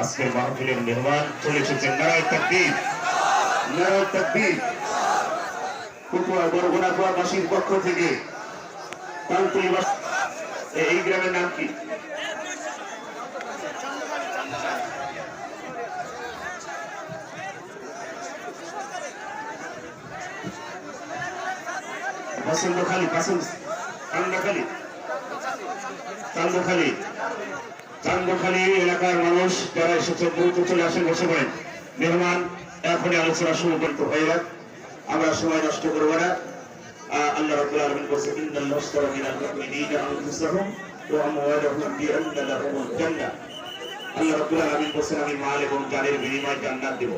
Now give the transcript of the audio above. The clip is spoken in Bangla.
আজকের মাহফিলের মেহমান চলে এসেছেন। নারায়ে তাকবীর, নারায়ে তাকবীর। কুতুয়া বরগুনা বাসীর পক্ষ থেকে এই গ্রামের নাম কি? বসন্তখালী, চান্দখালী এলাকার মানুষ যারা এসেছে দ্রুত চলে আসেন, বসে পড়েন। মেহমান এখনই আলোচনা শুরু করতে হয়ে যাক, আমরা সময় নষ্ট করবো না। আল্লাহ রাব্বুল আলামিন বলেছেন, ইন্নাল্লাহ আশতারা মিনাল মুমিনিনা আনফুসাহুম ওয়া আমওয়ালাহুম বিআন্না লাহুমুল জান্নাহ। আল্লাহ রাব্বুল আলামিন বলেছেন, আমি মাল এবং জানের বিনিময়ে জান্নাত দেব।